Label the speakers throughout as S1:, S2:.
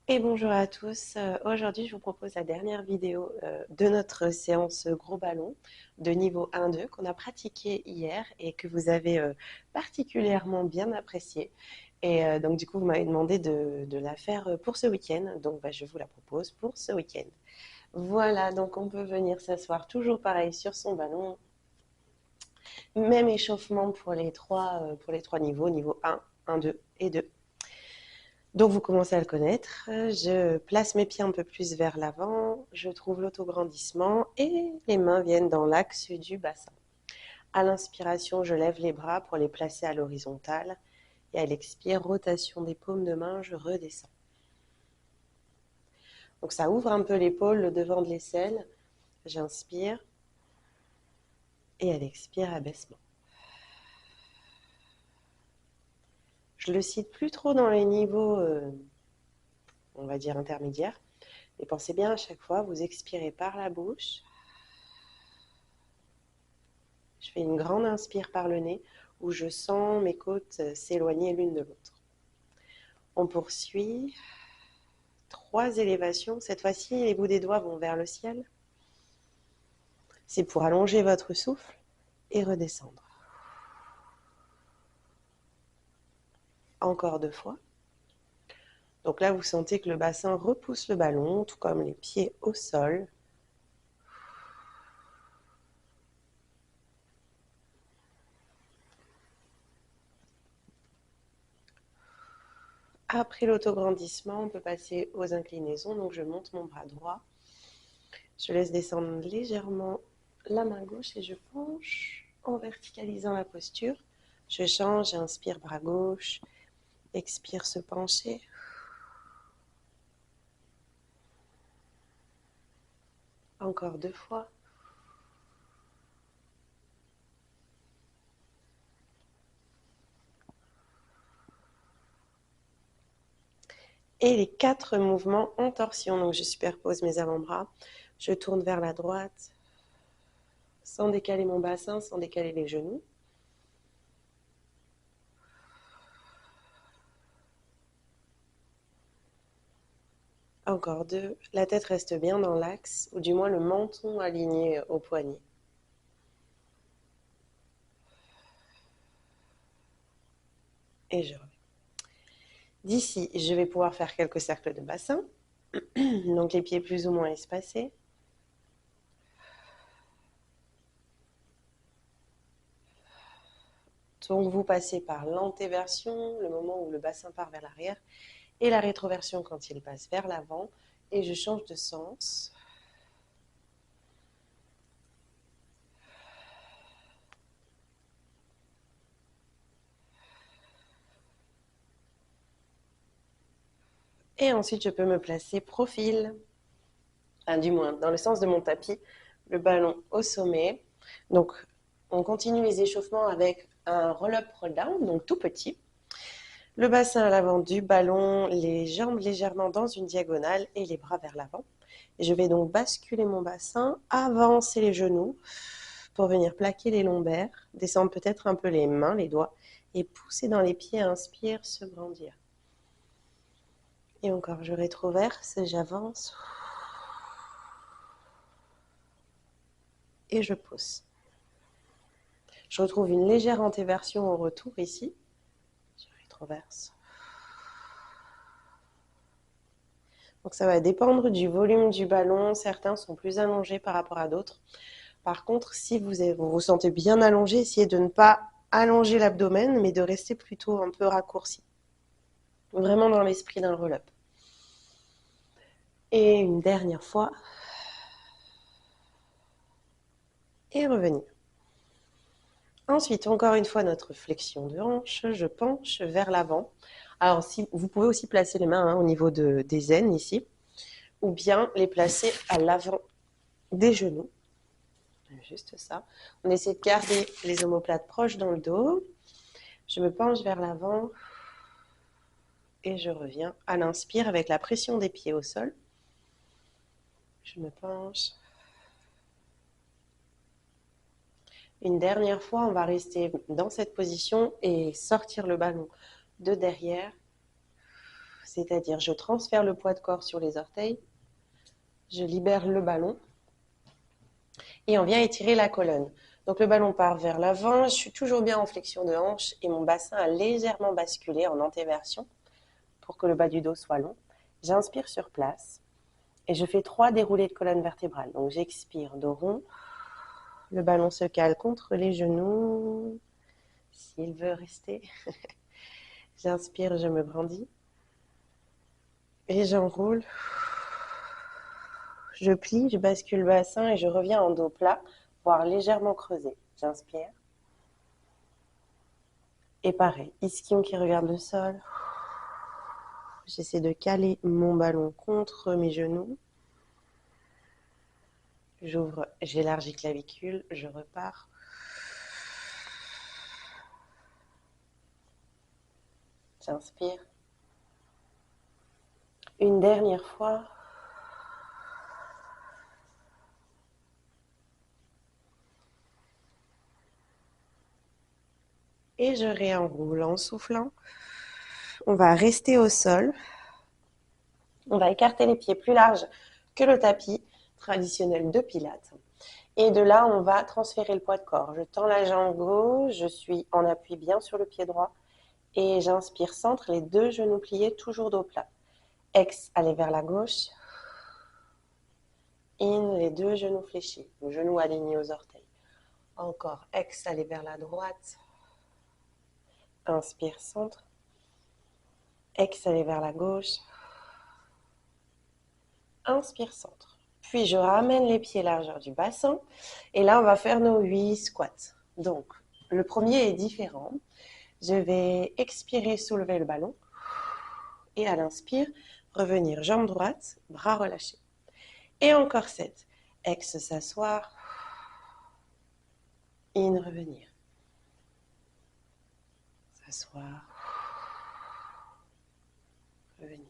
S1: Et bonjour à tous. Aujourd'hui, je vous propose la dernière vidéo de notre séance gros ballon de niveau 1-2 qu'on a pratiqué hier et que vous avez particulièrement bien apprécié. Et donc, du coup, vous m'avez demandé de la faire pour ce week-end. Donc, je vous la propose pour ce week-end. Voilà, donc on peut venir s'asseoir toujours pareil sur son ballon. Même échauffement pour les trois niveaux, niveau 1, 1, 2 et 2. Donc vous commencez à le connaître. Je place mes pieds un peu plus vers l'avant, je trouve l'autograndissement et les mains viennent dans l'axe du bassin. À l'inspiration, je lève les bras pour les placer à l'horizontale et à l'expire, rotation des paumes de main, je redescends. Donc ça ouvre un peu l'épaule, le devant de l'aisselle. J'inspire et à l'expire, abaissement. Je le cite plus trop dans les niveaux, on va dire intermédiaires. Et pensez bien à chaque fois, vous expirez par la bouche. Je fais une grande inspire par le nez où je sens mes côtes s'éloigner l'une de l'autre. On poursuit. 3 élévations. Cette fois-ci, les bouts des doigts vont vers le ciel. C'est pour allonger votre souffle et redescendre. Encore 2 fois. Donc là, vous sentez que le bassin repousse le ballon, tout comme les pieds au sol. Après l'autograndissement, on peut passer aux inclinaisons. Donc je monte mon bras droit. Je laisse descendre légèrement la main gauche et je penche en verticalisant la posture. Je change, j'inspire bras gauche, expire se pencher. Encore 2 fois. Et les 4 mouvements en torsion. Donc je superpose mes avant-bras. Je tourne vers la droite sans décaler mon bassin, sans décaler les genoux. Encore 2. La tête reste bien dans l'axe, ou du moins le menton aligné au poignet. Et je reviens. D'ici, je vais pouvoir faire quelques cercles de bassin. Donc les pieds plus ou moins espacés. Donc vous passez par l'antéversion, le moment où le bassin part vers l'arrière, et la rétroversion quand il passe vers l'avant. Et je change de sens. Et ensuite, je peux me placer profil, enfin, du moins dans le sens de mon tapis, le ballon au sommet. Donc, on continue les échauffements avec un roll-up, roll-down, donc tout petit. Le bassin à l'avant du ballon, les jambes légèrement dans une diagonale et les bras vers l'avant. Et je vais donc basculer mon bassin, avancer les genoux pour venir plaquer les lombaires, descendre peut-être un peu les mains, les doigts, et pousser dans les pieds, inspire, se grandir. Et encore, je rétroverse, j'avance. Et je pousse. Je retrouve une légère antéversion au retour ici. Je rétroverse. Donc ça va dépendre du volume du ballon. Certains sont plus allongés par rapport à d'autres. Par contre, si vous vous sentez bien allongé, essayez de ne pas allonger l'abdomen, mais de rester plutôt un peu raccourci. Vraiment dans l'esprit d'un roll-up. Et une dernière fois. Et revenir. Ensuite, encore une fois, notre flexion de hanche. Je penche vers l'avant. Alors, si, vous pouvez aussi placer les mains au niveau des aines ici, ou bien les placer à l'avant des genoux. Juste ça. On essaie de garder les omoplates proches dans le dos. Je me penche vers l'avant et je reviens à l'inspire avec la pression des pieds au sol. Je me penche. Une dernière fois, on va rester dans cette position et sortir le ballon de derrière. c'est-à-dire je transfère le poids de corps sur les orteils, je libère le ballon et on vient étirer la colonne. Donc le ballon part vers l'avant, je suis toujours bien en flexion de hanche et mon bassin a légèrement basculé en antéversion pour que le bas du dos soit long. J'inspire sur place et je fais 3 déroulés de colonne vertébrale. Donc j'expire, dos rond, le ballon se cale contre les genoux, s'il veut rester. J'inspire, je me brandis et j'enroule. Je plie, je bascule le bassin et je reviens en dos plat, voire légèrement creusé. J'inspire. Et pareil, ischio qui regarde le sol. J'essaie de caler mon ballon contre mes genoux. J'ouvre, j'élargis clavicule, je repars. J'inspire. Une dernière fois. Et je réenroule en soufflant. On va rester au sol. On va écarter les pieds plus larges que le tapis traditionnel de Pilates. Et de là, on va transférer le poids de corps. Je tends la jambe gauche, je suis en appui bien sur le pied droit. Et j'inspire centre, les 2 genoux pliés, toujours dos plat. Ex, aller vers la gauche. In, les 2 genoux fléchis, le genou aligné aux orteils. Encore, ex, aller vers la droite. Inspire, centre. Ex, aller vers la gauche. Inspire, centre. Puis je ramène les pieds largeur du bassin. Et là, on va faire nos 8 squats. Donc, le premier est différent. Je vais expirer, soulever le ballon. Et à l'inspire, revenir jambe droite, bras relâchés. Et encore 7. Ex, s'asseoir. In, revenir. S'asseoir. Revenir.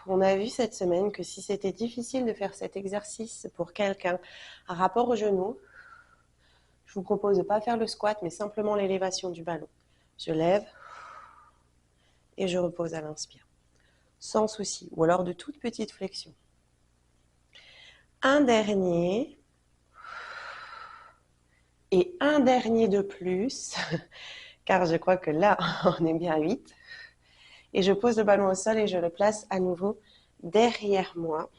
S1: On a vu cette semaine que si c'était difficile de faire cet exercice pour quelqu'un à rapport au genou, je vous propose de ne pas faire le squat, mais simplement l'élévation du ballon. Je lève et je repose à l'inspire, sans souci, ou alors de toutes petites flexions. Un dernier, et un dernier de plus, car je crois que là, on est bien à 8. Et je pose le ballon au sol et je le place à nouveau derrière moi.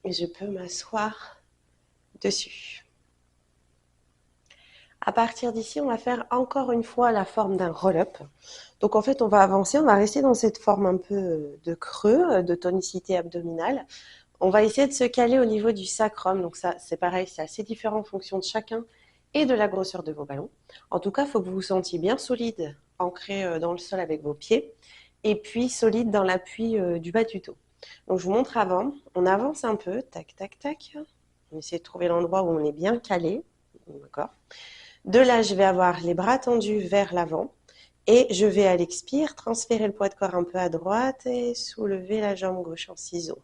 S1: Et je peux m'asseoir dessus. À partir d'ici, on va faire encore une fois la forme d'un roll-up. Donc en fait, on va avancer, on va rester dans cette forme un peu de creux, de tonicité abdominale. On va essayer de se caler au niveau du sacrum. Donc ça, c'est pareil, c'est assez différent en fonction de chacun et de la grosseur de vos ballons. En tout cas, il faut que vous vous sentiez bien solide, ancré dans le sol avec vos pieds, et puis solide dans l'appui du bas du dos. Donc je vous montre avant, on avance un peu, tac, tac, tac. On essaie de trouver l'endroit où on est bien calé, d'accord. De là, je vais avoir les bras tendus vers l'avant et je vais à l'expire transférer le poids de corps un peu à droite et soulever la jambe gauche en ciseaux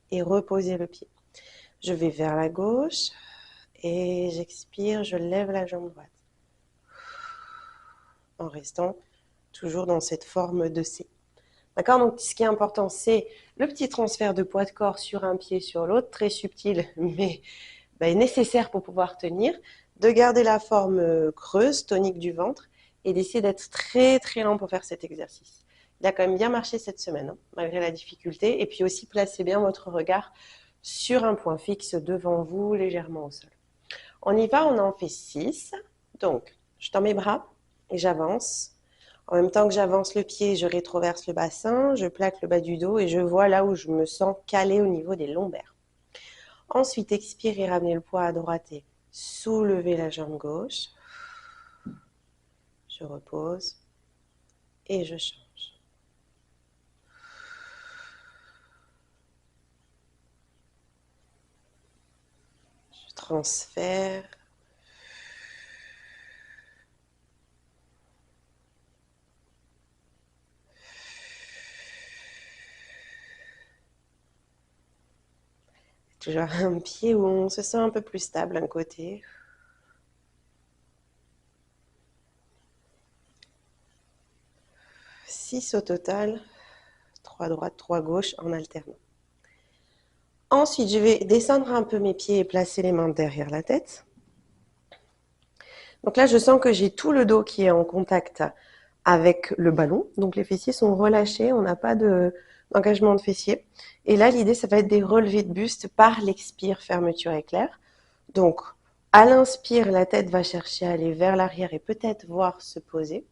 S1: et reposer le pied. Je vais vers la gauche et j'expire, je lève la jambe droite en restant toujours dans cette forme de C. D'accord? Donc, ce qui est important, c'est le petit transfert de poids de corps sur un pied, sur l'autre, très subtil, mais nécessaire pour pouvoir tenir, de garder la forme creuse, tonique du ventre, et d'essayer d'être très très lent pour faire cet exercice. Il a quand même bien marché cette semaine, hein, malgré la difficulté, et puis aussi placez bien votre regard sur un point fixe devant vous, légèrement au sol. On y va, on en fait 6. Donc, je tends mes bras et j'avance. En même temps que j'avance le pied, je rétroverse le bassin, je plaque le bas du dos et je vois là où je me sens calé au niveau des lombaires. Ensuite, expirez, ramenez le poids à droite et soulevez la jambe gauche. Je repose et je change. Je transfère. Toujours un pied où on se sent un peu plus stable d'un côté. 6 au total, 3 droite, 3 gauche en alternant. Ensuite, je vais descendre un peu mes pieds et placer les mains derrière la tête. Donc là, je sens que j'ai tout le dos qui est en contact avec le ballon. Donc les fessiers sont relâchés, on n'a pas d'engagement de fessiers. Et là, l'idée, ça va être des relevés de buste par l'expire, fermeture éclair. Donc, à l'inspire, la tête va chercher à aller vers l'arrière et peut-être voir se poser.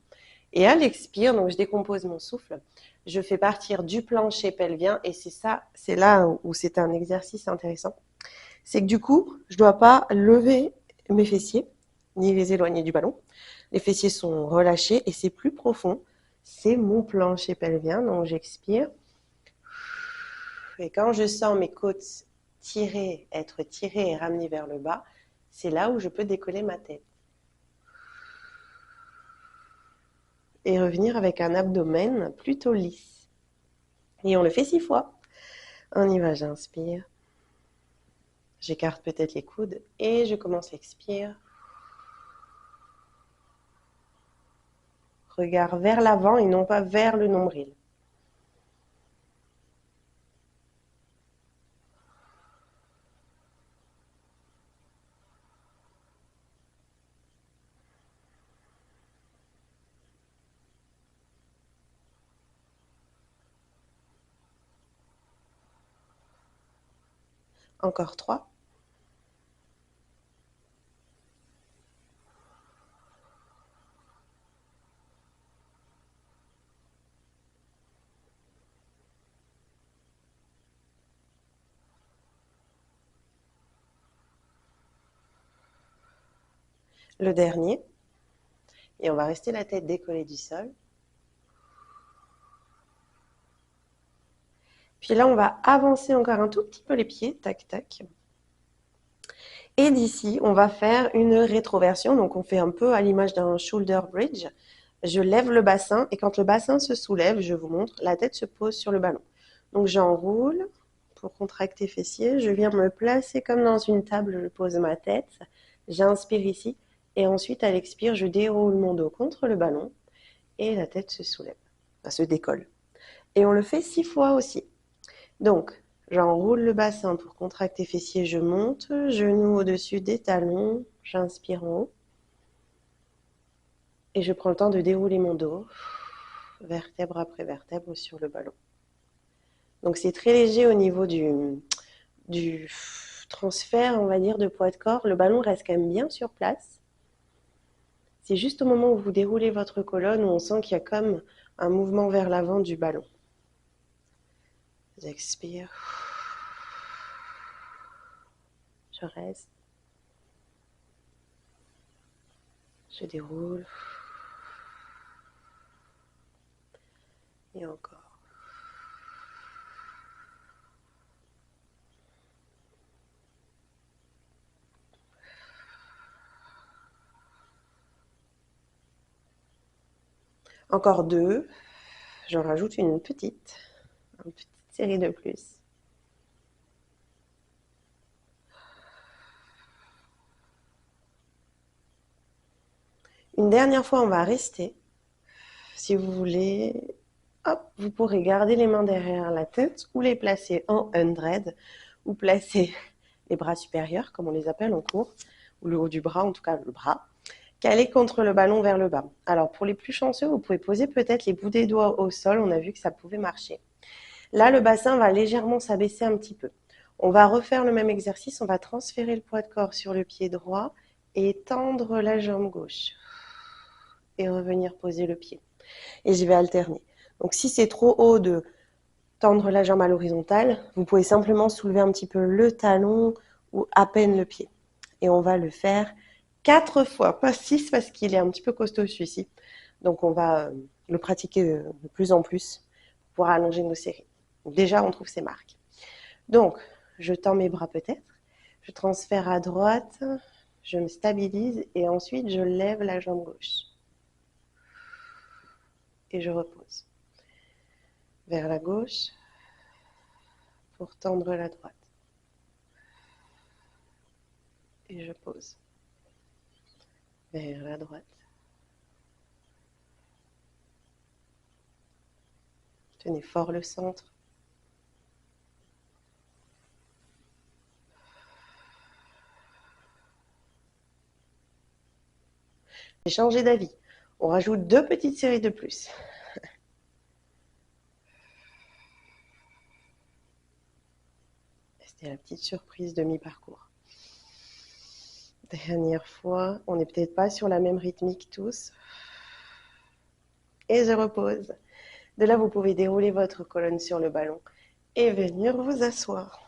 S1: Et à l'expire, donc je décompose mon souffle, je fais partir du plancher pelvien et c'est là où c'est un exercice intéressant. C'est que du coup, je ne dois pas lever mes fessiers ni les éloigner du ballon. Les fessiers sont relâchés et c'est plus profond. C'est mon plancher pelvien, donc j'expire. Et quand je sens mes côtes être tirées et ramenées vers le bas, c'est là où je peux décoller ma tête. Et revenir avec un abdomen plutôt lisse. Et on le fait 6 fois. On y va, j'inspire. J'écarte peut-être les coudes et je commence à expirer. Regard vers l'avant et non pas vers le nombril. Encore 3. Le dernier. Et on va rester la tête décollée du sol. Puis là, on va avancer encore un tout petit peu les pieds. Tac, tac. Et d'ici, on va faire une rétroversion. Donc, on fait un peu à l'image d'un shoulder bridge. Je lève le bassin et quand le bassin se soulève, je vous montre, la tête se pose sur le ballon. Donc, j'enroule pour contracter fessiers. Je viens me placer comme dans une table. Je pose ma tête. J'inspire ici. Et ensuite, à l'expire, je déroule mon dos contre le ballon et la tête se soulève, enfin, se décolle. Et on le fait 6 fois aussi. Donc, j'enroule le bassin pour contracter fessiers, je monte, genoux au-dessus des talons, j'inspire en haut. Et je prends le temps de dérouler mon dos, vertèbre après vertèbre sur le ballon. Donc c'est très léger au niveau du transfert, on va dire, de poids de corps. Le ballon reste quand même bien sur place. C'est juste au moment où vous déroulez votre colonne où on sent qu'il y a comme un mouvement vers l'avant du ballon. J'expire. Je reste. Je déroule. Et encore. Encore 2. J'en rajoute une petite série de plus. Une dernière fois, on va rester. Si vous voulez, hop, vous pourrez garder les mains derrière la tête ou les placer en hundred ou placer les bras supérieurs, comme on les appelle en cours, ou le haut du bras, en tout cas le bras, calé contre le ballon vers le bas. Alors pour les plus chanceux, vous pouvez poser peut-être les bouts des doigts au sol, on a vu que ça pouvait marcher. Là, le bassin va légèrement s'abaisser un petit peu. On va refaire le même exercice, on va transférer le poids de corps sur le pied droit et tendre la jambe gauche. Et revenir poser le pied. Et je vais alterner. Donc si c'est trop haut de tendre la jambe à l'horizontale, vous pouvez simplement soulever un petit peu le talon ou à peine le pied. Et on va le faire 4 fois, pas 6 parce qu'il est un petit peu costaud celui-ci. Donc on va le pratiquer de plus en plus pour allonger nos séries. Donc déjà, on trouve ses marques. Donc, je tends mes bras peut-être, je transfère à droite, je me stabilise et ensuite je lève la jambe gauche. Et je repose. Vers la gauche pour tendre la droite. Et je pose. Vers la droite. Tenez fort le centre. J'ai changé d'avis. On rajoute 2 petites séries de plus. C'était la petite surprise de mi-parcours. Dernière fois, on n'est peut-être pas sur la même rythmique tous. Et je repose. De là, vous pouvez dérouler votre colonne sur le ballon et venir vous asseoir.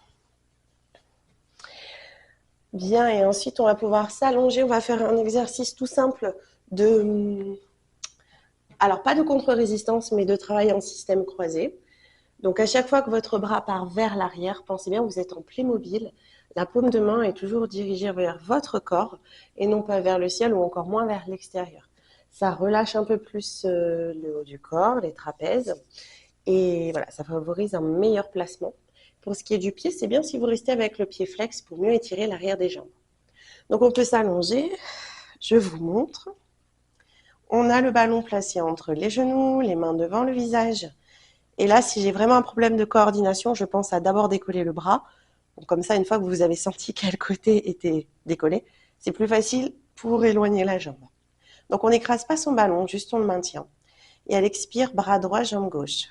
S1: Bien, et ensuite, on va pouvoir s'allonger. On va faire un exercice tout simple de... Alors, pas de contre-résistance, mais de travail en système croisé. Donc, à chaque fois que votre bras part vers l'arrière, pensez bien, vous êtes en Playmobil. La paume de main est toujours dirigée vers votre corps et non pas vers le ciel ou encore moins vers l'extérieur. Ça relâche un peu plus le haut du corps, les trapèzes. Et voilà, ça favorise un meilleur placement. Pour ce qui est du pied, c'est bien si vous restez avec le pied flex pour mieux étirer l'arrière des jambes. Donc, on peut s'allonger. Je vous montre. On a le ballon placé entre les genoux, les mains devant le visage. Et là, si j'ai vraiment un problème de coordination, je pense à d'abord décoller le bras. Donc, comme ça, une fois que vous avez senti quel côté était décollé, c'est plus facile pour éloigner la jambe. Donc, on n'écrase pas son ballon, juste on le maintient. Et à l'expire, bras droit, jambe gauche.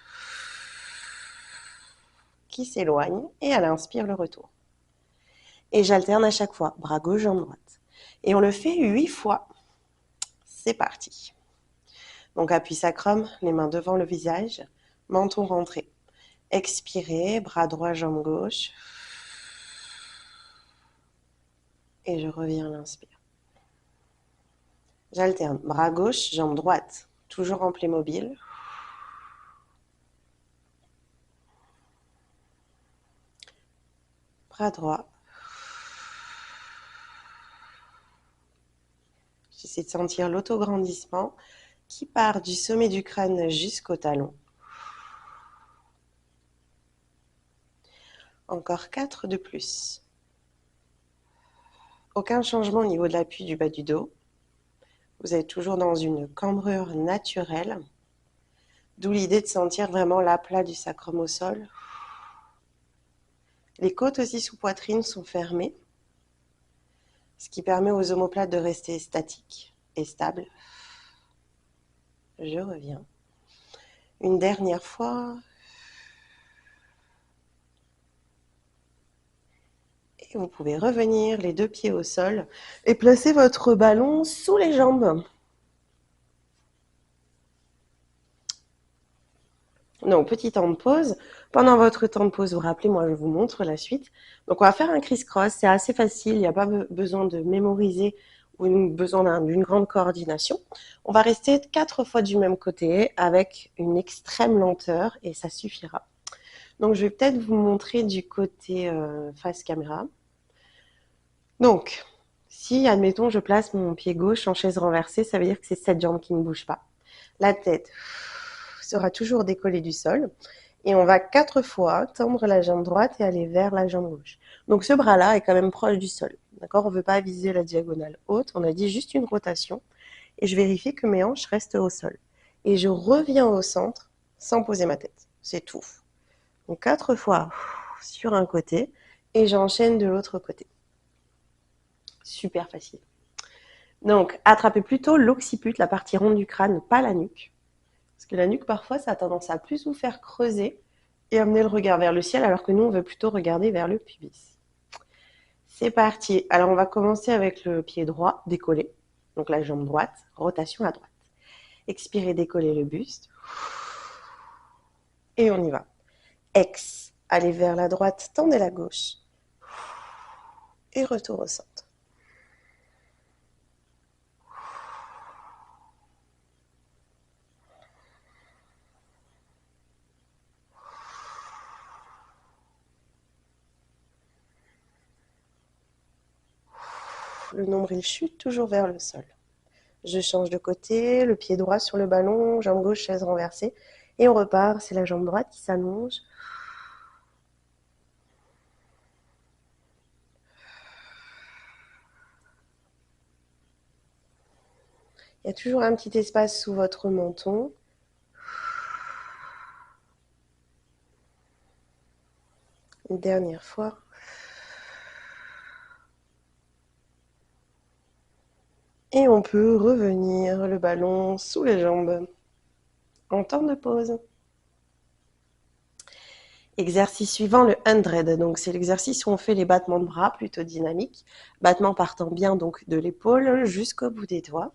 S1: Qui s'éloigne. Et à l'inspire, le retour. Et j'alterne à chaque fois, bras gauche, jambe droite. Et on le fait 8 fois. C'est parti. Donc, appui sacrum, les mains devant le visage, menton rentré. Expirez, bras droit, jambe gauche. Et je reviens à l'inspire. J'alterne, bras gauche, jambe droite, toujours en Playmobil. Bras droit. J'essaie de sentir l'autograndissement qui part du sommet du crâne jusqu'au talon. Encore 4 de plus. Aucun changement au niveau de l'appui du bas du dos. Vous êtes toujours dans une cambrure naturelle, d'où l'idée de sentir vraiment l'aplat du sacrum au sol. Les côtes aussi sous poitrine sont fermées, ce qui permet aux omoplates de rester statiques et stables. Je reviens. Une dernière fois. Et vous pouvez revenir les 2 pieds au sol et placer votre ballon sous les jambes. Donc, petit temps de pause. Pendant votre temps de pause, vous rappelez, moi je vous montre la suite. Donc, on va faire un criss-cross. C'est assez facile. Il n'y a pas besoin de mémoriser ou besoin d'une grande coordination. On va rester 4 fois du même côté avec une extrême lenteur et ça suffira. Donc, je vais peut-être vous montrer du côté face caméra. Donc, si, admettons, je place mon pied gauche en chaise renversée, ça veut dire que c'est cette jambe qui ne bouge pas. La tête sera toujours décollée du sol. Et on va 4 fois tendre la jambe droite et aller vers la jambe gauche. Donc ce bras-là est quand même proche du sol. D'accord? On ne veut pas viser la diagonale haute. On a dit juste une rotation. Et je vérifie que mes hanches restent au sol. Et je reviens au centre sans poser ma tête. C'est tout. Donc 4 fois sur un côté. Et j'enchaîne de l'autre côté. Super facile. Donc, attrapez plutôt l'occiput, la partie ronde du crâne, pas la nuque. Parce que la nuque, parfois, ça a tendance à plus vous faire creuser et amener le regard vers le ciel, alors que nous, on veut plutôt regarder vers le pubis. C'est parti. Alors, on va commencer avec le pied droit, décollé. Donc, la jambe droite, rotation à droite. Expirez, décollez le buste. Et on y va. Ex, allez vers la droite, tendez la gauche. Et retour au centre. Le nombril chute toujours vers le sol. Je change de côté, le pied droit sur le ballon, jambe gauche, chaise renversée. Et on repart, c'est la jambe droite qui s'allonge. Il y a toujours un petit espace sous votre menton. Une dernière fois. Et on peut revenir le ballon sous les jambes en temps de pause. Exercice suivant, le 100. Donc, c'est l'exercice où on fait les battements de bras plutôt dynamiques. Battements partant bien donc de l'épaule jusqu'au bout des doigts.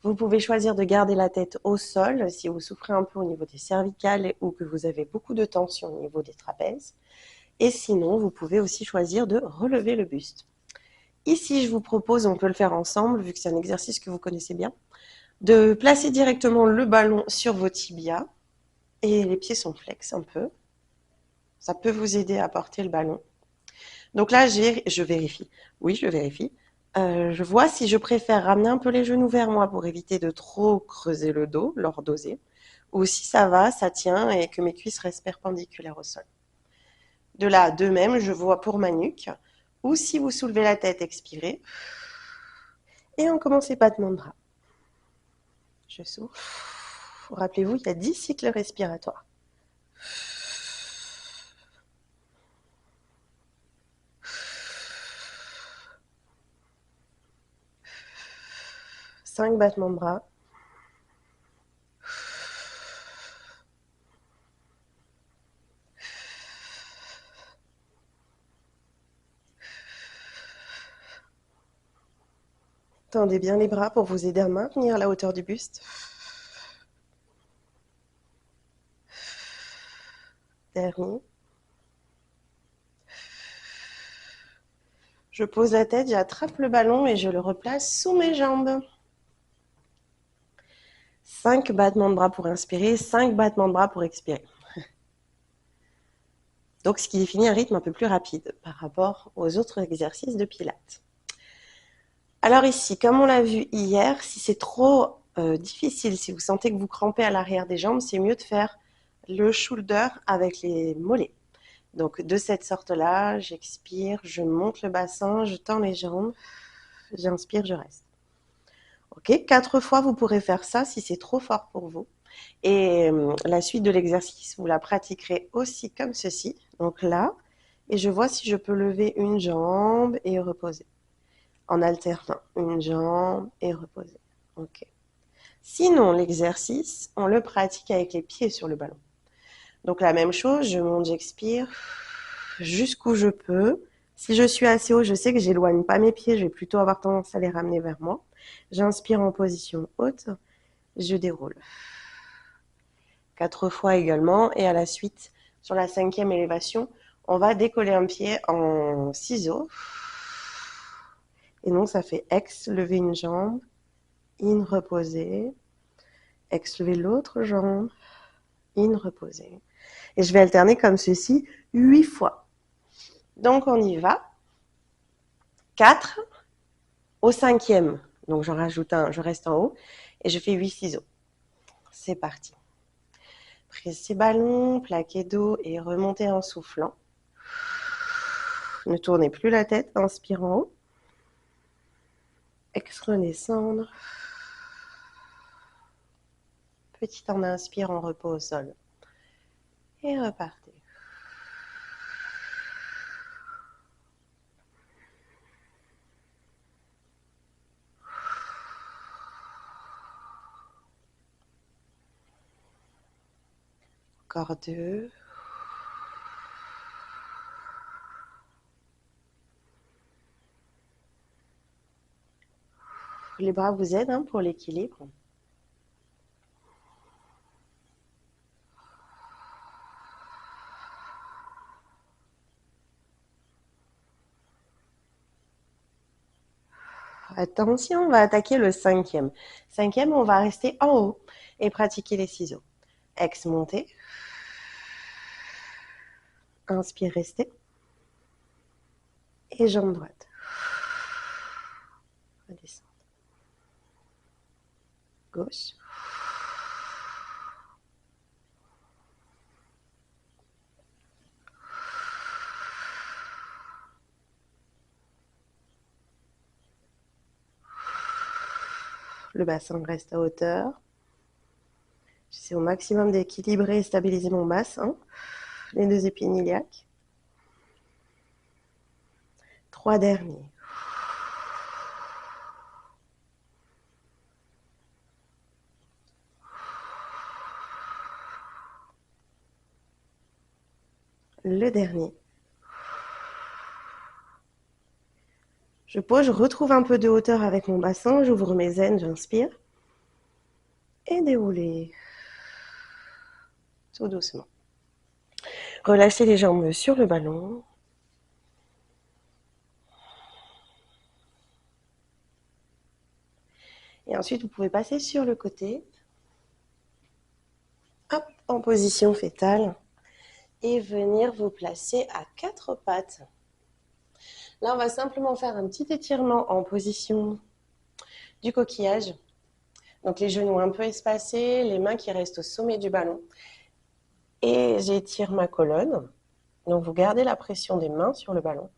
S1: Vous pouvez choisir de garder la tête au sol si vous souffrez un peu au niveau des cervicales ou que vous avez beaucoup de tension au niveau des trapèzes. Et sinon, vous pouvez aussi choisir de relever le buste. Ici, je vous propose, on peut le faire ensemble, vu que c'est un exercice que vous connaissez bien, de placer directement le ballon sur vos tibias et les pieds sont flex un peu. Ça peut vous aider à porter le ballon. Donc là, je vérifie. Oui, je vérifie. Je vois si je préfère ramener un peu les genoux vers moi pour éviter de trop creuser le dos, lordoser, ou si ça va, ça tient et que mes cuisses restent perpendiculaires au sol. De là, de même, je vois pour ma nuque, ou si vous soulevez la tête, expirez. Et on commence les battements de bras. Je souffle. Rappelez-vous, il y a 10 cycles respiratoires. Cinq battements de bras. Tendez bien les bras pour vous aider à maintenir la hauteur du buste. Dernier. Je pose la tête, j'attrape le ballon et je le replace sous mes jambes. 5 battements de bras pour inspirer, 5 battements de bras pour expirer. Donc, ce qui définit un rythme un peu plus rapide par rapport aux autres exercices de pilates. Alors ici, comme on l'a vu hier, si c'est trop difficile, si vous sentez que vous crampez à l'arrière des jambes, c'est mieux de faire le shoulder avec les mollets. Donc de cette sorte-là, j'expire, je monte le bassin, je tends les jambes, j'inspire, je reste. Ok, 4 fois, vous pourrez faire ça si c'est trop fort pour vous. Et la suite de l'exercice, vous la pratiquerez aussi comme ceci. Donc là, et je vois si je peux lever une jambe et reposer. En alternant, une jambe et reposer. Ok. Sinon, l'exercice, on le pratique avec les pieds sur le ballon. Donc la même chose, je monte, j'expire, jusqu'où je peux. Si je suis assez haut, je sais que j'éloigne pas mes pieds, je vais plutôt avoir tendance à les ramener vers moi. J'inspire en position haute, je déroule. 4 fois également, et à la suite, sur la 5e élévation, on va décoller un pied en ciseaux. Et donc ça fait ex, lever une jambe, in, reposer, ex, lever l'autre jambe, in, reposer. Et je vais alterner comme ceci 8 fois. Donc on y va. 4 au 5e. Donc j'en rajoute un, je reste en haut et je fais 8 ciseaux. C'est parti. Pressez ballon, plaquez dos et remontez en soufflant. Ne tournez plus la tête, inspire en haut. Expire, descendre. Petit en inspire, en repos au sol. Et repartez. Encore 2. Les bras vous aident pour l'équilibre. Attention, on va attaquer le 5e. 5e, on va rester en haut et pratiquer les ciseaux. Ex, montez. Inspire, restez. Et jambe droite. Redescendre. Gauche. Le bassin reste à hauteur. J'essaie au maximum d'équilibrer et stabiliser mon bassin. Les 2 épines iliaques. 3 derniers. Le dernier. Je pose, je retrouve un peu de hauteur avec mon bassin, j'ouvre mes aines, j'inspire. Et dérouler. Tout doucement. Relâchez les jambes sur le ballon. Et ensuite, vous pouvez passer sur le côté. Hop, en position fétale. Et venir vous placer à 4 pattes. Là, on va simplement faire un petit étirement en position du coquillage. Donc les genoux un peu espacés, les mains qui restent au sommet du ballon. Et j'étire ma colonne. Donc vous gardez la pression des mains sur le ballon.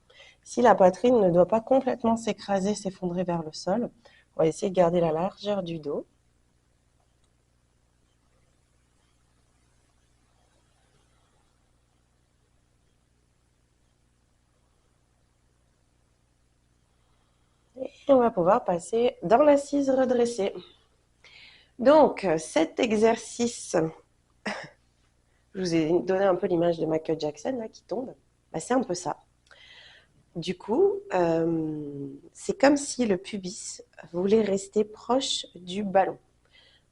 S1: Si la poitrine ne doit pas complètement s'écraser, s'effondrer vers le sol, on va essayer de garder la largeur du dos. Et on va pouvoir passer dans l'assise redressée. Donc, cet exercice, je vous ai donné un peu l'image de Michael Jackson là, qui tombe. Bah, c'est un peu ça. Du coup, c'est comme si le pubis voulait rester proche du ballon.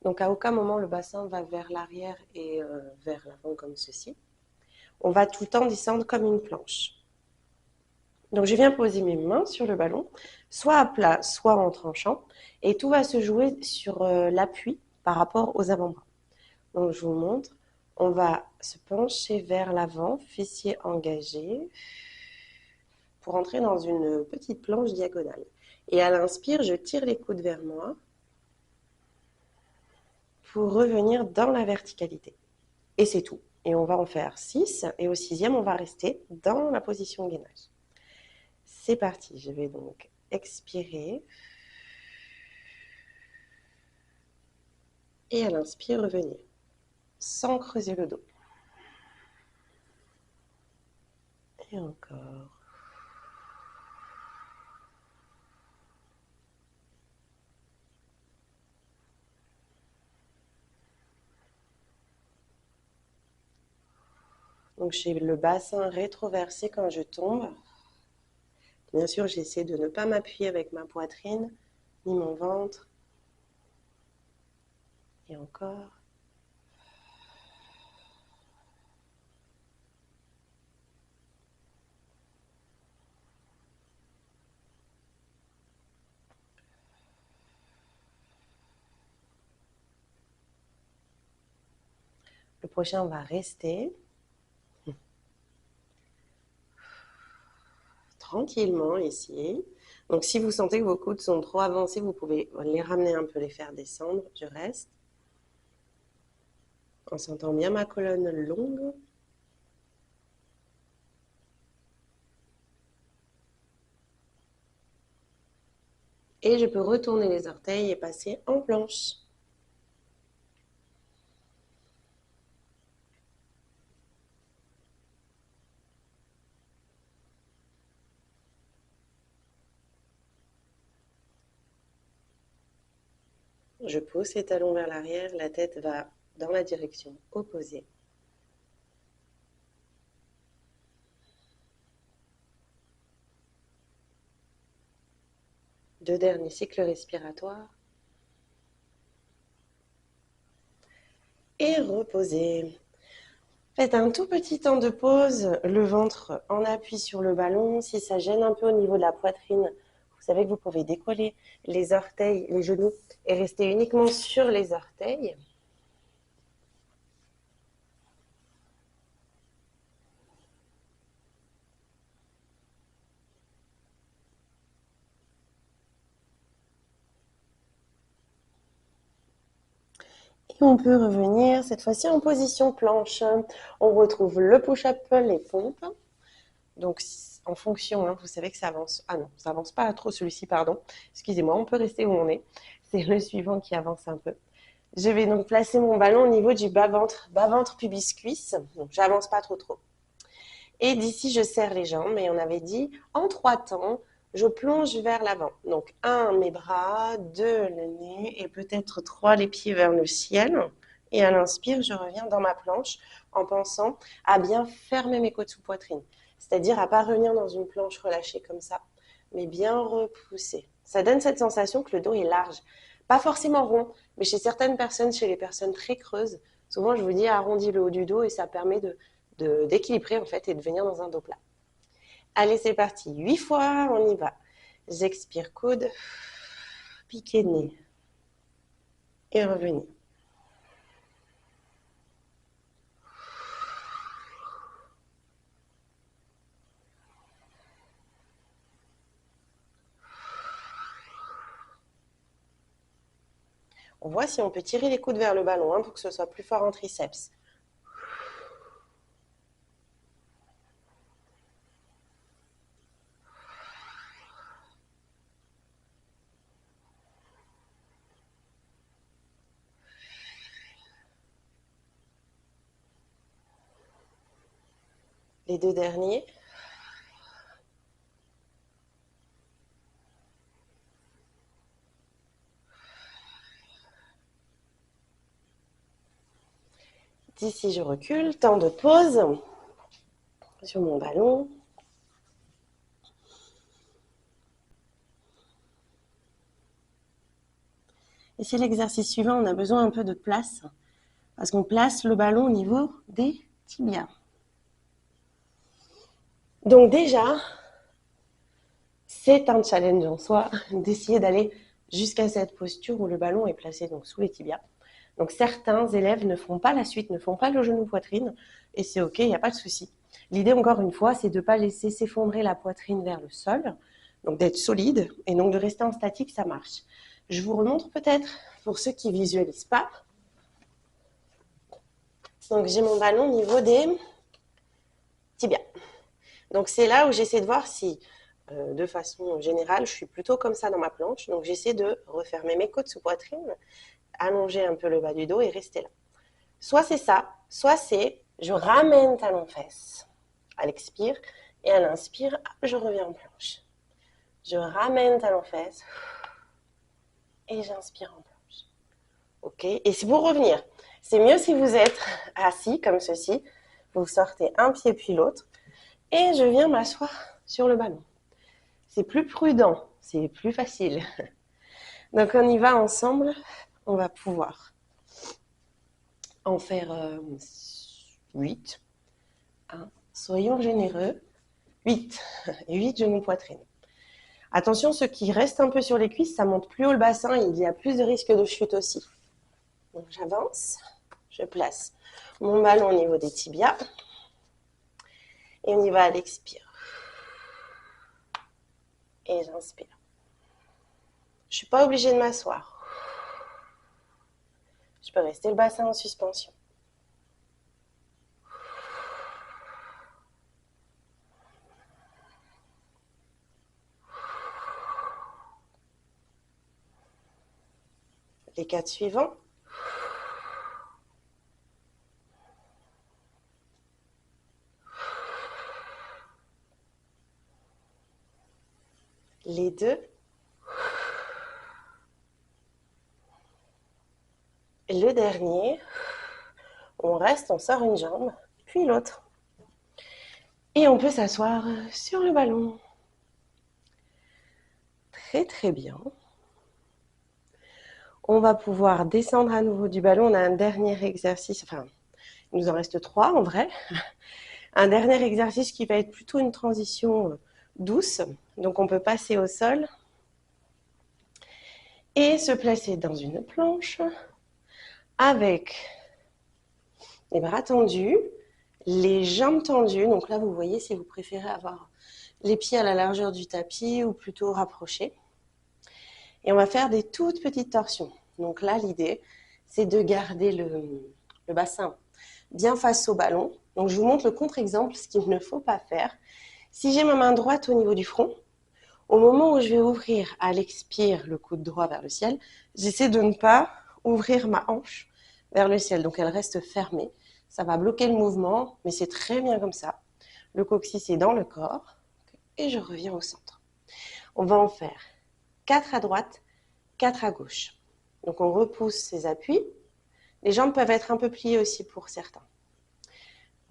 S1: Donc, à aucun moment le bassin va vers l'arrière et vers l'avant comme ceci. On va tout le temps descendre comme une planche. Donc, je viens poser mes mains sur le ballon, soit à plat, soit en tranchant, et tout va se jouer sur l'appui par rapport aux avant-bras. Donc, je vous montre. On va se pencher vers l'avant, fessiers engagés, pour entrer dans une petite planche diagonale. Et à l'inspire, je tire les coudes vers moi pour revenir dans la verticalité. Et c'est tout. Et on va en faire 6. Et au 6e, on va rester dans la position gainage. C'est parti. Je vais donc expirer. Et à l'inspire, revenir. Sans creuser le dos. Et encore. Donc j'ai le bassin rétroversé quand je tombe. Bien sûr, j'essaie de ne pas m'appuyer avec ma poitrine, ni mon ventre. Et encore. Le prochain, on va rester tranquillement ici. Donc si vous sentez que vos coudes sont trop avancés, vous pouvez les ramener un peu, les faire descendre. Je reste en sentant bien ma colonne longue. Et je peux retourner les orteils et passer en planche. Je pousse les talons vers l'arrière, la tête va dans la direction opposée. Deux derniers cycles respiratoires. Et reposez. Faites un tout petit temps de pause, le ventre en appui sur le ballon. Si ça gêne un peu au niveau de la poitrine, vous savez que vous pouvez décoller les orteils, les genoux et rester uniquement sur les orteils. Et on peut revenir cette fois-ci en position planche. On retrouve le push-up, les pompes. Donc en fonction, hein, vous savez que ça avance. Ah non, ça avance pas trop celui-ci, pardon. Excusez-moi, on peut rester où on est. C'est le suivant qui avance un peu. Je vais donc placer mon ballon au niveau du bas-ventre pubis-cuisse. Donc j'avance pas trop. Et d'ici, je serre les jambes. Et on avait dit, en 3 temps, je plonge vers l'avant. Donc 1, mes bras, 2, le nez, et peut-être 3, les pieds vers le ciel. Et à l'inspire, je reviens dans ma planche en pensant à bien fermer mes côtes sous poitrine. C'est-à-dire à pas revenir dans une planche relâchée comme ça, mais bien repousser. Ça donne cette sensation que le dos est large. Pas forcément rond, mais chez certaines personnes, chez les personnes très creuses, souvent je vous dis arrondis le haut du dos et ça permet d'équilibrer en fait et de venir dans un dos plat. Allez, c'est parti. 8 fois, on y va. J'expire, coude, piqué de nez et revenez. On voit si on peut tirer les coudes vers le ballon pour que ce soit plus fort en triceps. Les 2 derniers. D'ici, je recule. Temps de pause sur mon ballon. Et c'est l'exercice suivant, on a besoin un peu de place parce qu'on place le ballon au niveau des tibias. Donc déjà, c'est un challenge en soi d'essayer d'aller jusqu'à cette posture où le ballon est placé donc sous les tibias. Donc certains élèves ne font pas la suite, ne font pas le genou poitrine et c'est ok, il n'y a pas de souci. L'idée encore une fois, c'est de ne pas laisser s'effondrer la poitrine vers le sol, donc d'être solide et donc de rester en statique, ça marche. Je vous remontre peut-être pour ceux qui ne visualisent pas. Donc j'ai mon ballon au niveau des tibias. Donc c'est là où j'essaie de voir si, de façon générale, je suis plutôt comme ça dans ma planche. Donc j'essaie de refermer mes côtes sous poitrine, allonger un peu le bas du dos et rester là. Soit c'est ça, soit c'est je ramène talon-fesse à l'expire et à l'inspire, je reviens en planche. Je ramène talon-fesse et j'inspire en planche. Ok. Et c'est pour revenir. C'est mieux si vous êtes assis comme ceci. Vous sortez un pied puis l'autre et je viens m'asseoir sur le ballon. C'est plus prudent, c'est plus facile. Donc on y va ensemble. On va pouvoir en faire 8. Soyons généreux. 8. 8 genoux poitrine. Attention, ceux qui restent un peu sur les cuisses, ça monte plus haut le bassin, il y a plus de risque de chute aussi. Donc j'avance, je place mon ballon au niveau des tibias et on y va à l'expire. Et j'inspire. Je ne suis pas obligée de m'asseoir. Je peux rester le bassin en suspension. Les 4 suivants. Les 2. Le dernier. On reste, on sort une jambe, puis l'autre. Et on peut s'asseoir sur le ballon. Très très bien. On va pouvoir descendre à nouveau du ballon. On a un dernier exercice, enfin, il nous en reste 3 en vrai. Un dernier exercice qui va être plutôt une transition douce. Donc on peut passer au sol et se placer dans une planche avec les bras tendus, les jambes tendues. Donc là, vous voyez si vous préférez avoir les pieds à la largeur du tapis ou plutôt rapprochés. Et on va faire des toutes petites torsions. Donc là, l'idée, c'est de garder le bassin bien face au ballon. Donc je vous montre le contre-exemple, ce qu'il ne faut pas faire. Si j'ai ma main droite au niveau du front, au moment où je vais ouvrir à l'expire le coude droit vers le ciel, j'essaie de ne pas ouvrir ma hanche vers le ciel. Donc elle reste fermée. Ça va bloquer le mouvement, mais c'est très bien comme ça. Le coccyx est dans le corps. Et je reviens au centre. On va en faire 4 à droite, 4 à gauche. Donc on repousse ses appuis. Les jambes peuvent être un peu pliées aussi pour certains.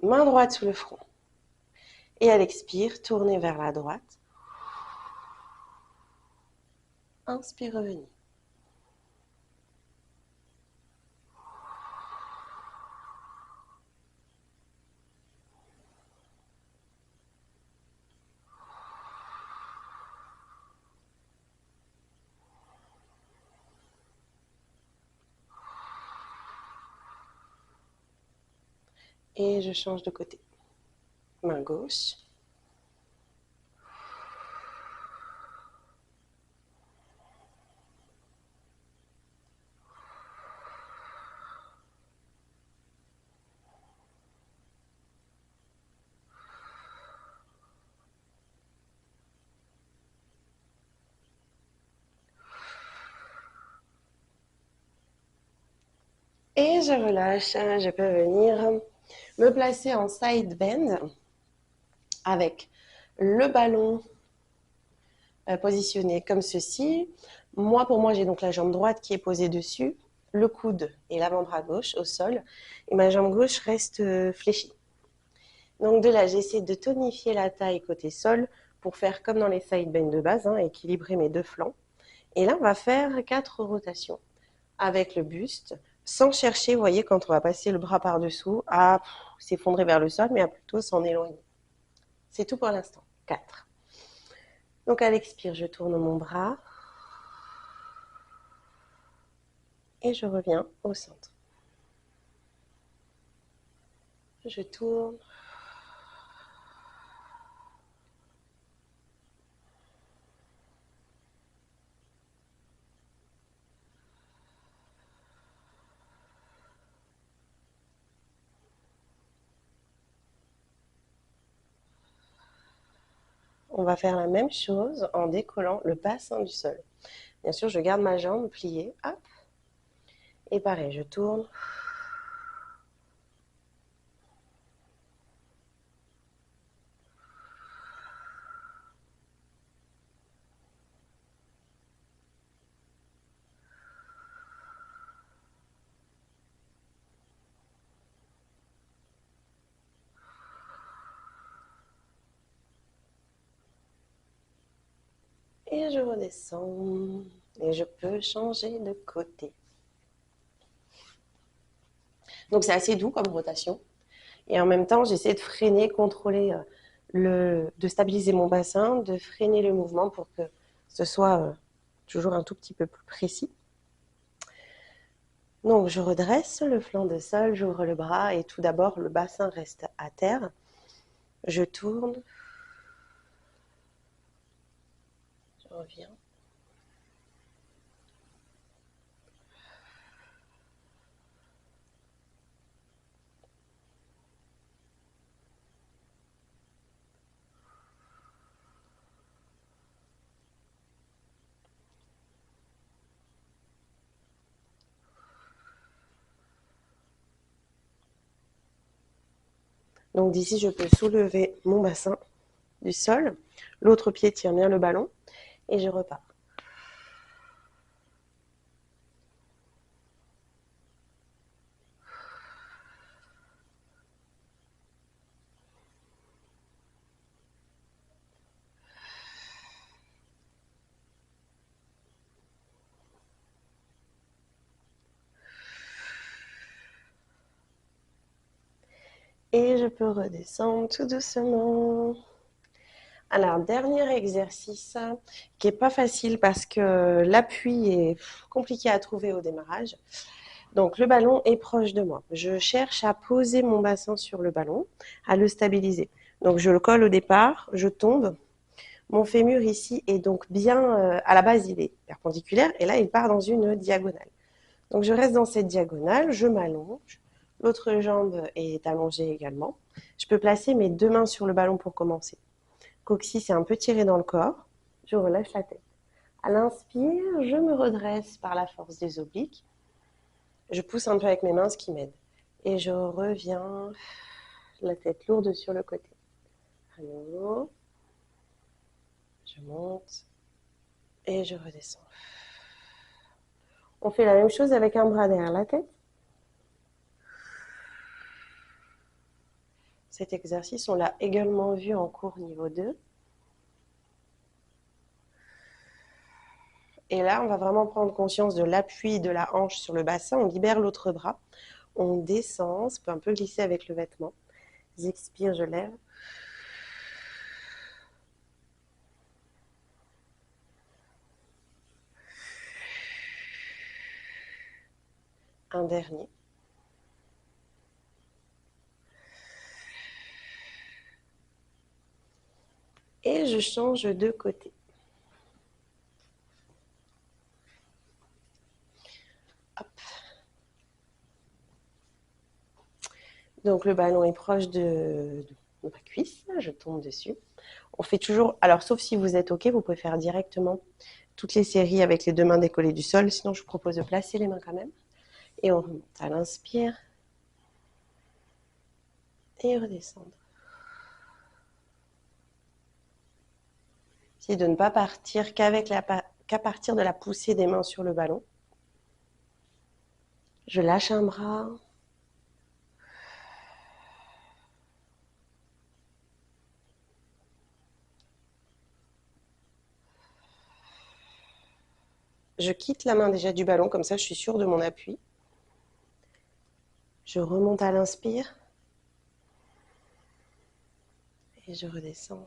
S1: Main droite sous le front. Et à l'expire, tournez vers la droite. Inspire, revenez. Et je change de côté. Main gauche. Et je relâche. Je peux venir me placer en side bend avec le ballon positionné comme ceci. Moi, pour moi, j'ai donc la jambe droite qui est posée dessus, le coude et l'avant-bras gauche au sol, et ma jambe gauche reste fléchie. Donc de là, j'essaie de tonifier la taille côté sol pour faire comme dans les side bends de base, équilibrer mes deux flancs. Et là, on va faire 4 rotations avec le buste, sans chercher, vous voyez, quand on va passer le bras par-dessous, à s'effondrer vers le sol, mais à plutôt s'en éloigner. C'est tout pour l'instant. 4. Donc à l'expire, je tourne mon bras et je reviens au centre. Je tourne. On va faire la même chose en décollant le bassin du sol. Bien sûr, je garde ma jambe pliée. Hop. Et pareil, je tourne. Et je redescends. Et je peux changer de côté. Donc c'est assez doux comme rotation. Et en même temps, j'essaie de freiner, contrôler, de stabiliser mon bassin, de freiner le mouvement pour que ce soit toujours un tout petit peu plus précis. Donc je redresse le flanc de sol, j'ouvre le bras et tout d'abord le bassin reste à terre. Je tourne. Je reviens. Donc d'ici, je peux soulever mon bassin du sol. L'autre pied tient bien le ballon et je repars. Et je peux redescendre tout doucement. Alors, dernier exercice qui n'est pas facile parce que l'appui est compliqué à trouver au démarrage. Donc, le ballon est proche de moi. Je cherche à poser mon bassin sur le ballon, à le stabiliser. Donc, je le colle au départ, je tombe. Mon fémur ici est donc bien, à la base, il est perpendiculaire et là, il part dans une diagonale. Donc, je reste dans cette diagonale, je m'allonge. L'autre jambe est allongée également. Je peux placer mes deux mains sur le ballon pour commencer. Coccyx est un peu tiré dans le corps. Je relâche la tête. À l'inspire, je me redresse par la force des obliques. Je pousse un peu avec mes mains, ce qui m'aide. Et je reviens, la tête lourde sur le côté. À nouveau. Je monte et je redescends. On fait la même chose avec un bras derrière la tête. Cet exercice, on l'a également vu en cours niveau 2. Et là, on va vraiment prendre conscience de l'appui de la hanche sur le bassin. On libère l'autre bras. On descend, ça peut un peu glisser avec le vêtement. J'expire, je lève. Un dernier. Et je change de côté. Hop. Donc le ballon est proche de ma cuisse, je tombe dessus. On fait toujours, alors sauf si vous êtes OK, vous pouvez faire directement toutes les séries avec les deux mains décollées du sol, sinon je vous propose de placer les mains quand même. Et on remonte à l'inspire et redescendre. Essayez de ne pas partir qu'à partir de la poussée des mains sur le ballon. Je lâche un bras. Je quitte la main déjà du ballon, comme ça je suis sûre de mon appui. Je remonte à l'inspire. Et je redescends.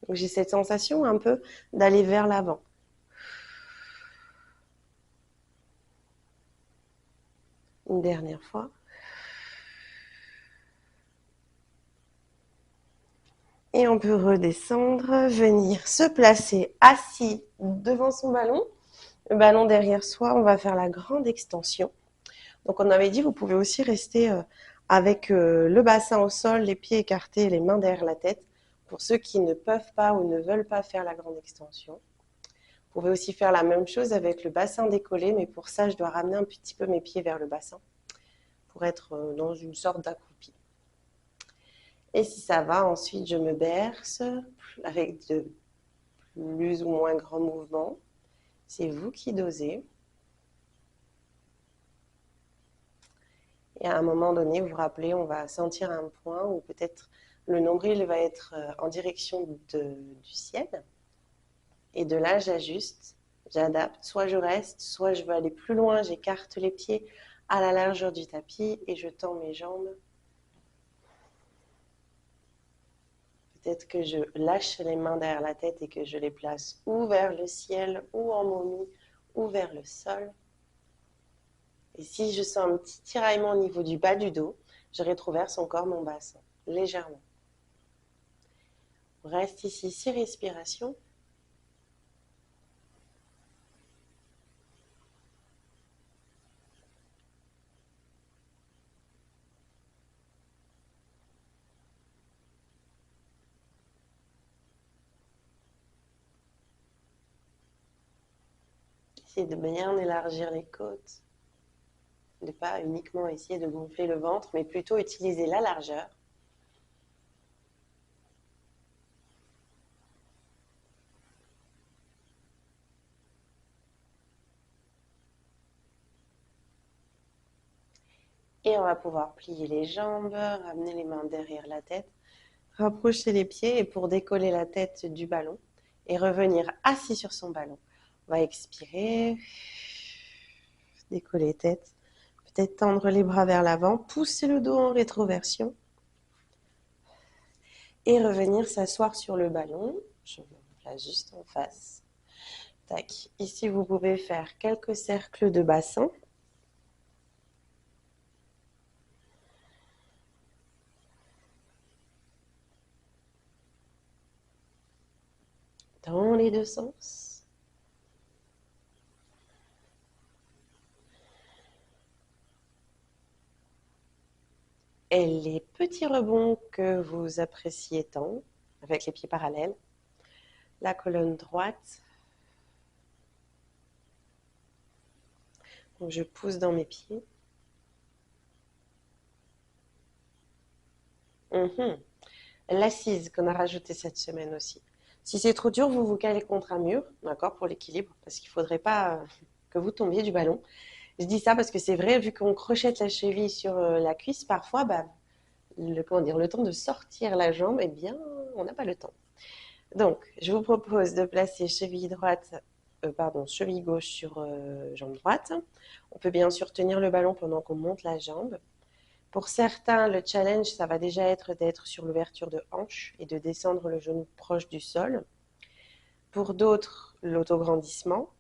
S1: Donc j'ai cette sensation un peu d'aller vers l'avant. Une dernière fois. Et on peut redescendre, venir se placer assis devant son ballon. Le ballon derrière soi, on va faire la grande extension. Donc on avait dit, vous pouvez aussi rester avec le bassin au sol, les pieds écartés, les mains derrière la tête. Pour ceux qui ne peuvent pas ou ne veulent pas faire la grande extension. Vous pouvez aussi faire la même chose avec le bassin décollé, mais pour ça, je dois ramener un petit peu mes pieds vers le bassin pour être dans une sorte d'accroupi. Et si ça va, ensuite, je me berce avec de plus ou moins grands mouvements. C'est vous qui dosez. Et à un moment donné, vous vous rappelez, on va sentir un point où peut-être le nombril va être en direction du ciel. Et de là, j'ajuste, j'adapte. Soit je reste, soit je veux aller plus loin. J'écarte les pieds à la largeur du tapis et je tends mes jambes. Peut-être que je lâche les mains derrière la tête et que je les place ou vers le ciel, ou en momie, ou vers le sol. Et si je sens un petit tiraillement au niveau du bas du dos, je rétroverse encore mon bassin, légèrement. On reste ici 6 respirations. Essayez de bien élargir les côtes. De ne pas uniquement essayer de gonfler le ventre, mais plutôt utiliser la largeur. Et on va pouvoir plier les jambes, ramener les mains derrière la tête, rapprocher les pieds et pour décoller la tête du ballon et revenir assis sur son ballon. On va expirer, décoller tête, peut-être tendre les bras vers l'avant, pousser le dos en rétroversion et revenir s'asseoir sur le ballon. Je me place juste en face. Tac. Ici, vous pouvez faire quelques cercles de bassin. Dans les deux sens. Et les petits rebonds que vous appréciez tant, avec les pieds parallèles, la colonne droite. Donc je pousse dans mes pieds. l'assise qu'on a rajoutée cette semaine aussi. Si c'est trop dur, vous vous calez contre un mur, d'accord, pour l'équilibre, parce qu'il ne faudrait pas que vous tombiez du ballon. Je dis ça parce que c'est vrai, vu qu'on crochette la cheville sur la cuisse, parfois, bah, comment dire, le temps de sortir la jambe, eh bien, on n'a pas le temps. Donc, je vous propose de placer cheville droite, cheville gauche sur jambe droite. On peut bien sûr tenir le ballon pendant qu'on monte la jambe. Pour certains, le challenge, ça va déjà être d'être sur l'ouverture de hanche et de descendre le genou proche du sol. Pour d'autres, l'autograndissement.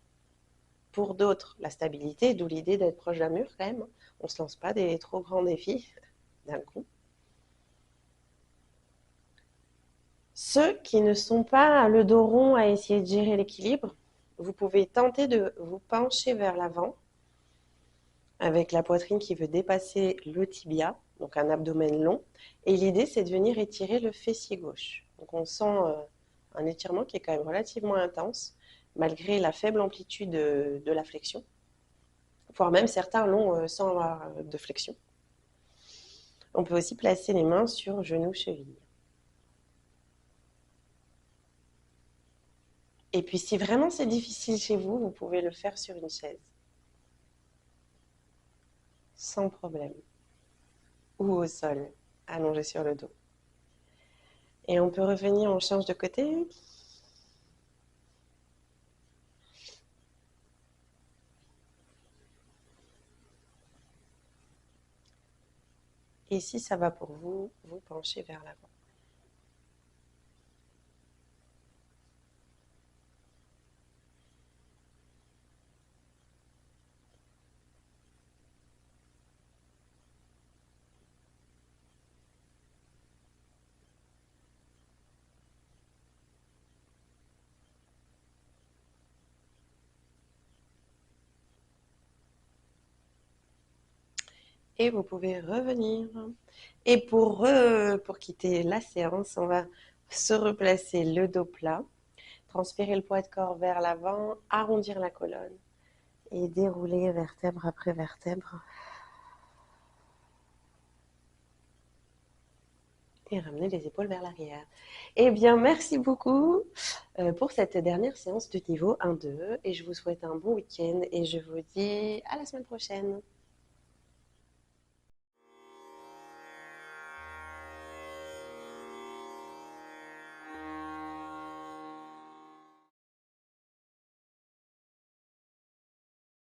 S1: Pour d'autres, la stabilité, d'où l'idée d'être proche d'un mur quand même. On ne se lance pas des trop grands défis d'un coup. Ceux qui ne sont pas le dos rond à essayer de gérer l'équilibre, vous pouvez tenter de vous pencher vers l'avant avec la poitrine qui veut dépasser le tibia, donc un abdomen long. Et l'idée, c'est de venir étirer le fessier gauche. Donc on sent un étirement qui est quand même relativement intense, malgré la faible amplitude de la flexion. Voire même certains l'ont sans avoir de flexion. On peut aussi placer les mains sur genoux, chevilles. Et puis si vraiment c'est difficile chez vous, vous pouvez le faire sur une chaise. Sans problème. Ou au sol, allongé sur le dos. Et on peut revenir, on change de côté. Et si ça va pour vous, vous penchez vers l'avant. Et vous pouvez revenir. Et pour quitter la séance, on va se replacer le dos plat, transpirer le poids de corps vers l'avant, arrondir la colonne et dérouler vertèbre après vertèbre. Et ramener les épaules vers l'arrière. Eh bien, merci beaucoup pour cette dernière séance de niveau 1-2 et je vous souhaite un bon week-end et je vous dis à la semaine prochaine.